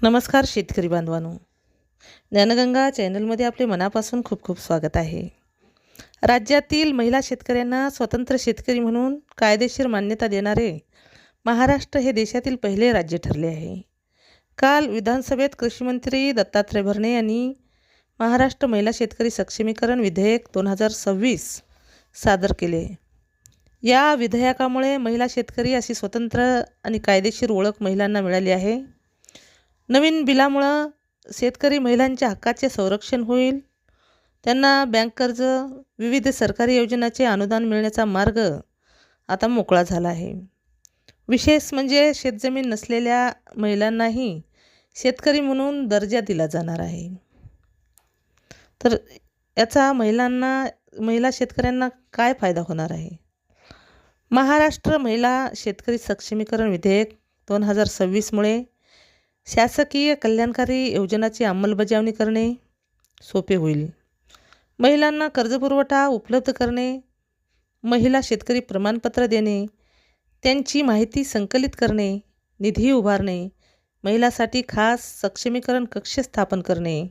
नमस्कार शेतकरी बांधवांनो, ज्ञानगंगा चॅनलमध्ये आपले मनापासून खूप खूप स्वागत आहे. राज्यातील महिला शेतकऱ्यांना स्वतंत्र शेतकरी म्हणून कायदेशीर मान्यता देणारे महाराष्ट्र हे देशातील पहिले राज्य ठरले आहे. काल विधानसभेत कृषीमंत्री दत्तात्रय भरणे यांनी महाराष्ट्र महिला शेतकरी सक्षमीकरण विधेयक 2026 सादर केले. या विधेयकामुळे महिला शेतकरी अशी स्वतंत्र आणि कायदेशीर ओळख महिलांना मिळाली आहे. नवीन बिलामुळं शेतकरी महिलांच्या हक्काचे संरक्षण होईल. त्यांना बँक कर्ज, विविध सरकारी योजनांचे अनुदान मिळण्याचा मार्ग आता मोकळा झाला आहे. विशेष म्हणजे शेतजमीन नसलेल्या महिलांनाही शेतकरी म्हणून दर्जा दिला जाणार आहे. तर याचा महिला शेतकऱ्यांना काय फायदा होणार आहे? महाराष्ट्र महिला शेतकरी सक्षमीकरण विधेयक 2026मुळे शासकीय कल्याणकारी योजनांची अंमलबजावणी करणे सोपे होईल. महिलांना कर्जपुरवठा उपलब्ध करणे, महिला शेतकरी प्रमाणपत्र देणे, त्यांची माहिती संकलित करणे, निधी उभारणे, महिलांसाठी खास सक्षमीकरण कक्ष स्थापन करणे,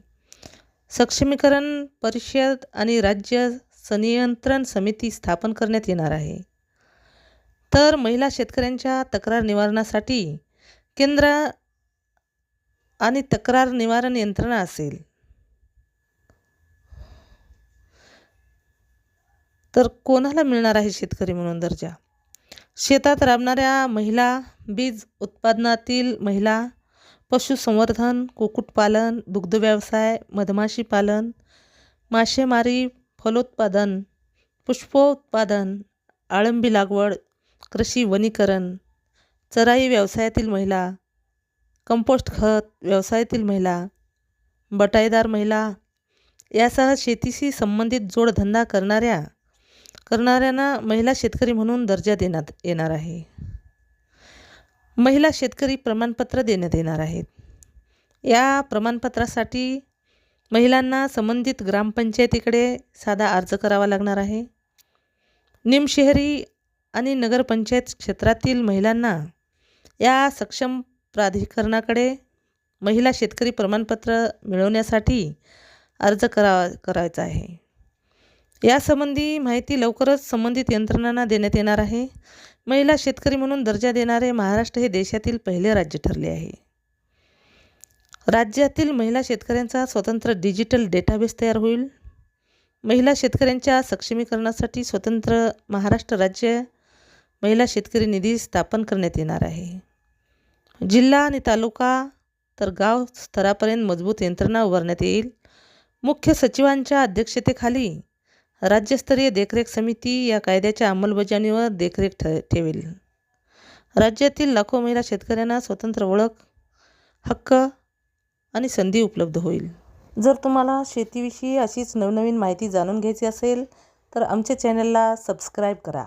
सक्षमीकरण परिषद आणि राज्य संनियंत्रण समिती स्थापन करण्यात येणार आहे. तर महिला शेतकऱ्यांच्या तक्रार निवारणासाठी केंद्र आणि तक्रार निवारण यंत्रणा असेल. तर कोणाला मिळणार आहे शेतकरी म्हणून दर्जा? शेतात राबणाऱ्या महिला, बीज उत्पादनातील महिला, पशुसंवर्धन, कुक्कुटपालन, दुग्धव्यवसाय, मधमाशी पालन, मासेमारी, फलोत्पादन, पुष्पोत्पादन, अळंबी लागवड, कृषी वनीकरण, चराई व्यवसायातील महिला, कंपोस्ट खत व्यवसायातील महिला, बटाईदार महिला यासह शेतीशी संबंधित जोडधंदा करणाऱ्यांना महिला शेतकरी म्हणून दर्जा देण्यात येणार आहे. महिला शेतकरी प्रमाणपत्र देण्यात येणार आहेत. या प्रमाणपत्रासाठी महिलांना संबंधित ग्रामपंचायतीकडे साधा अर्ज करावा लागणार आहे. निमशहरी आणि नगरपंचायत क्षेत्रातील महिलांना या सक्षम प्राधिकरणाकडे महिला शेतकरी प्रमाणपत्र मिळवण्यासाठी अर्ज करायचा आहे. यासंबंधी माहिती लवकरच संबंधित यंत्रणांना देण्यात येणार आहे. महिला शेतकरी म्हणून दर्जा देणारे महाराष्ट्र हे देशातील पहिले राज्य ठरले आहे. राज्यातील महिला शेतकऱ्यांचा स्वतंत्र डिजिटल डेटाबेस तयार होईल. महिला शेतकऱ्यांच्या सक्षमीकरणासाठी स्वतंत्र महाराष्ट्र राज्य महिला शेतकरी निधी स्थापन करण्यात येणार आहे. जिल्हा आणि तालुका तर गाव स्तरापर्यंत मजबूत यंत्रणा उभारण्यात येईल. मुख्य सचिवांच्या अध्यक्षतेखाली राज्यस्तरीय देखरेख समिती या कायद्याच्या अंमलबजावणीवर देखरेख ठेवेल. राज्यातील लाखो महिला शेतकऱ्यांना स्वतंत्र ओळख, हक्क आणि संधी उपलब्ध होईल. जर तुम्हाला शेतीविषयी अशीच नवनवीन माहिती जाणून घ्यायची असेल तर आमच्या चॅनलला सबस्क्राईब करा.